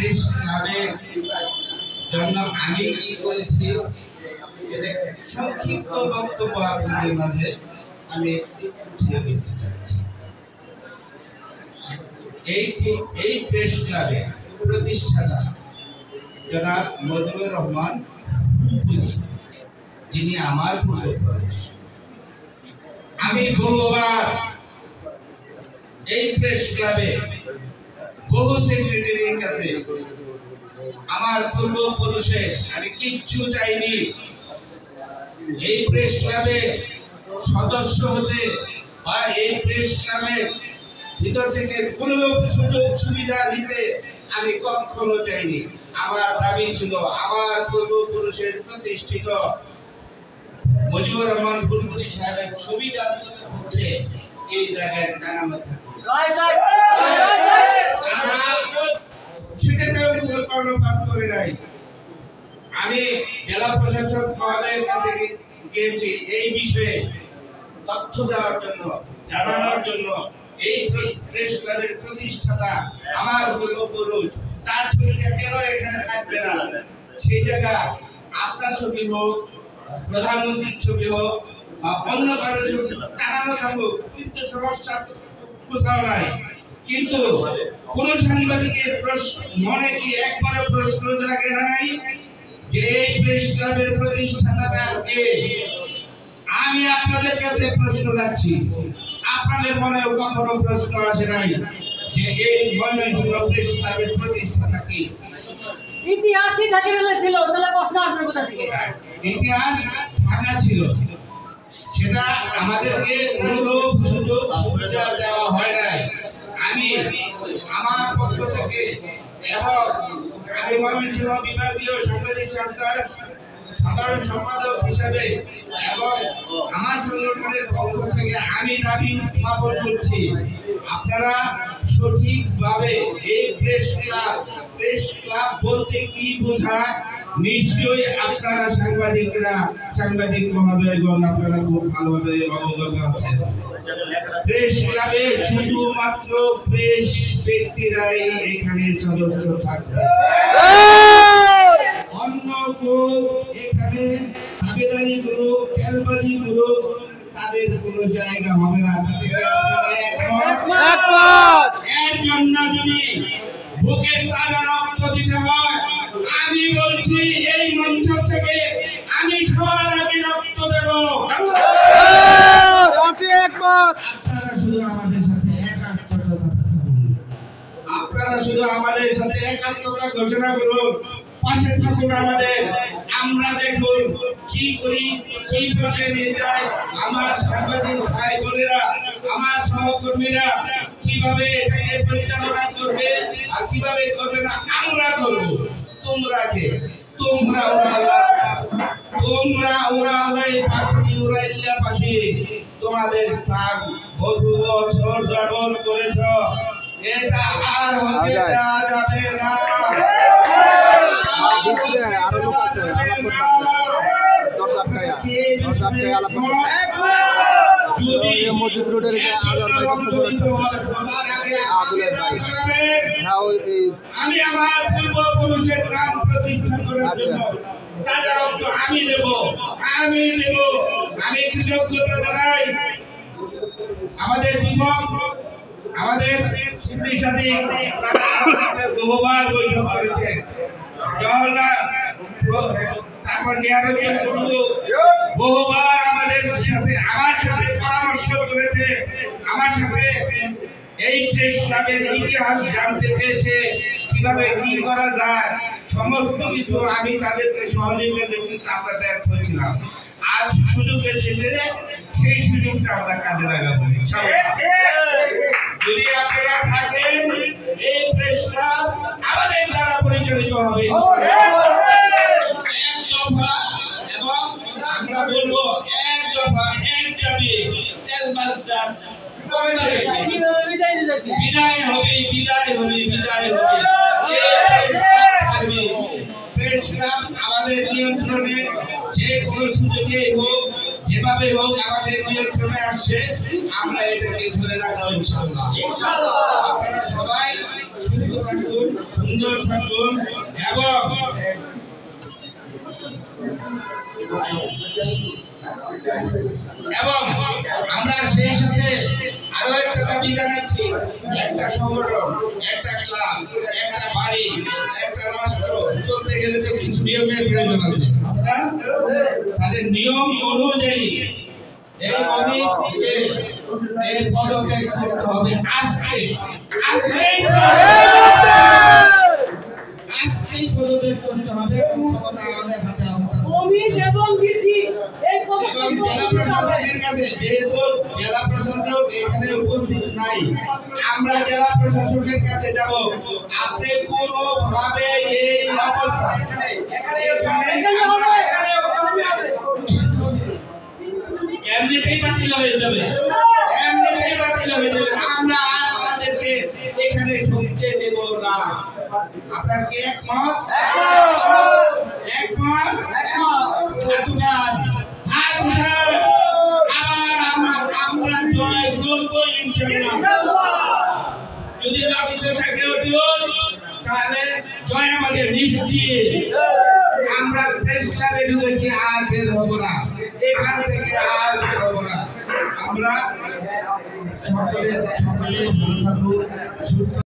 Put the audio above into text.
Press ক্লাবের জন্য আমি কি করেছি এটা সংক্ষিপ্ত বক্তব্য আপনাদের মাঝে আমি তুলে ধরতে চাচ্ছি। এই প্রেস ক্লাবের প্রতিষ্ঠাতা জনাব মজিবুর রহমান, যিনি আমার পূর্বপুরুষ। আমি বহুবার এই প্রেস ক্লাবে বহু সেক্রেটারির কাছে আমার পূর্বপুরুষের আমি কিচ্ছু চাইনি, এই প্রেস ক্লাবে সদস্য হতে বা এই প্রেস ক্লাবের ভিতর থেকে কোন সুযোগ সুবিধা নিতে আমি কখনো চাইনি। আমার দাবি ছিল আমার পূর্বপুরুষের প্রতিষ্ঠিত মজিবুর রহমান ফুলপুরি সাহেবের ছবিটা উঠে এই জায়গায় টানানো থাকে, সেটাতেও কোনো কর্ণপাত করে নাই। আমি জেলা প্রশাসক মহোদয়ের কাছে গিয়েছি এই বিষয়ে তথ্য দেওয়ার জন্য, জানানোর জন্য। এই প্রেস ক্লাবের প্রতিষ্ঠাতা আমার পূর্বপুরুষ, তার ছবিটা কেন এখানে থাকবে না? সেই জায়গা আপনার ছবি হোক, প্রধানমন্ত্রীর ছবি হোক বা অন্য কারো ছবি টানানো থাকুক, কিন্তু সমস্যা কোথাও নাই। কিন্তু কোন সাংবাদিকের মনে কি একবারও প্রশ্ন জাগে নাই যে এই প্রেস ক্লাবের প্রতিষ্ঠাতাটা কে? আমি আপনাদের কাছে প্রশ্ন রাখছি, আপনাদের মনেও কখনো প্রশ্ন আসে নাই যে এই ময়মনসিংহ প্রেস ক্লাবের প্রতিষ্ঠাতা কে? ইতিহাসই ঢাকে ফেলেছিল, তাহলে প্রশ্ন আসবে কোথা থেকে? ইতিহাস ঢাকা ছিল, সেটা আমাদেরকে অনুরূপ সুযোগ সুবিধা দেওয়া হয় নাই। আমি আমার পক্ষ থেকে এবং আমি ময়মনসিংহ বিভাগীয় সাংবাদিক সংস্থার সাধারণ সম্পাদক হিসাবে এবং আমার সংগঠনের পক্ষ থেকে আমি দাবি উত্থাপন করছি, আপনারা সঠিকভাবে এই প্রেস ক্লাব বলতে কি বোঝায় নিশ্চয়ই আপনারা সাংবাদিক মহোদয়গণ আপনারা খুব ভালোভাবে অবগত আছেন। প্রেস ক্লাবে শুধুমাত্র প্রেস ব্যক্তিরাই এখানে সদস্য থাকবে, অন্য কেউ এখানে আবেদনী গ্রুপ, খেলবাজি গ্রুপ তাদের কোনো জায়গা হবে না। এর জন্য যদি বুকের তাজা রক্ত দিতে হয়, আমি বলছি এই মঞ্চ থেকে আমি সবার আগে রক্ত দেব। আপনারা শুধু আমাদের সাথে একাত্মতা ঘোষণা করুন, পাশে থাকুন আমাদের। আমরা দেখুন কি করি, কি পর্যায়ে নিয়ে যায় আমার সাংবাদিক ভাই বোনেরা, আমার সহকর্মীরা কিভাবে এটাকে পরিচালনা করবে আর কিভাবে করবে না আমরা করব। তোমরা কে? তোমরা ওরা পাখি উড়াইল্লা পাখি, তোমাদের স্থান বহু বছর যাবত করেছ, এটা আর হতে দেওয়া যাবে না। আরো লোক আছে মসজিদ রোডের আদুলের ভাই। আমি আমার পূর্বপুরুষের নাম প্রতিষ্ঠা করার জন্য তাজা রক্ত আমি দেব। আমি কৃতজ্ঞতা জানাই আমাদের যুবক, আমাদের সাথী বহুবার বৈঠক করেছে, জওহরলাল তারপর নিয়ারঞ্জন টুডু বহুবার আমাদের সাথে আমার সাথে পরামর্শ করেছে, আমার সাথে এই প্রেস ক্লাবের ইতিহাস জানতে চেয়েছে, কিভাবে কি করা যায়, সমস্ত কিছু আমি তাদেরকে সহযোগিতা করতে আমরা ব্যর্থ হয়েছিলাম। আজ সুযোগ এসেছে, সেই সুযোগটা আমরা কাজে লাগাবো। যদি আপনারা থাকেন, এই প্রেস ক্লাব আমাদের দ্বারা পরিচালিত হবে এক দফা, এবং আমরা বলবো এক দফা এক দাবি, তেলবাজার বিদায় হবে। প্রেস ক্লাব আমাদের নিয়ন্ত্রণে, যে কোনো সুযোগে হোক, যেভাবে হোক আমাদের নিয়ন্ত্রণে আসছে, আমরা এটাকে ধরে রাখবো ইনশাআল্লাহ। আপনারা সবাই সুস্থ থাকুন, সুন্দর থাকুন এবং আমরা সেই সাথে আরো একটা দাবি জানাচ্ছি, একটা সংগঠন, একটা ক্লাব, একটা বাড়ি, একটা রাষ্ট্র চলতে গেলে তো কিছু নিয়মের প্রয়োজন আছে। তাদের নিয়ম অনুযায়ী এই কমিটিকে এই পদক্ষেপ করতে হবে। আজকেই পদক্ষেপ করতে হবে। আমাদের হাতে কমিট এবং ডিসি এই পদক্ষেপ জেলা প্রশাসকের কাছে, যেহেতু জেলা প্রশাসক এখানে উপস্থিত নাই, আমরা জেলা প্রশাসকের কাছে যাব। আপনি কোনোভাবে এই এমনিতেই বাতিল হয়ে যাবে, এমনিতেই বাতিল হয়ে যাবে। আমরা আর আপনাদেরকে এখানে ঢুকতে দেব না। আপনার কি একমত? একমত? হাত উঠান। আবার আমরা জয় করব ইনশাআল্লাহ। যদি লক্ষ্য থাকে অটুট, তাহলে জয় আমাদের নিশ্চিত। আমরা প্রেস ক্লাবে ঢুকেছি, আর বের হবো না, এখান থেকে আর বের হবো না। আমরা সকলে ভালো থাকুন, সুস্থ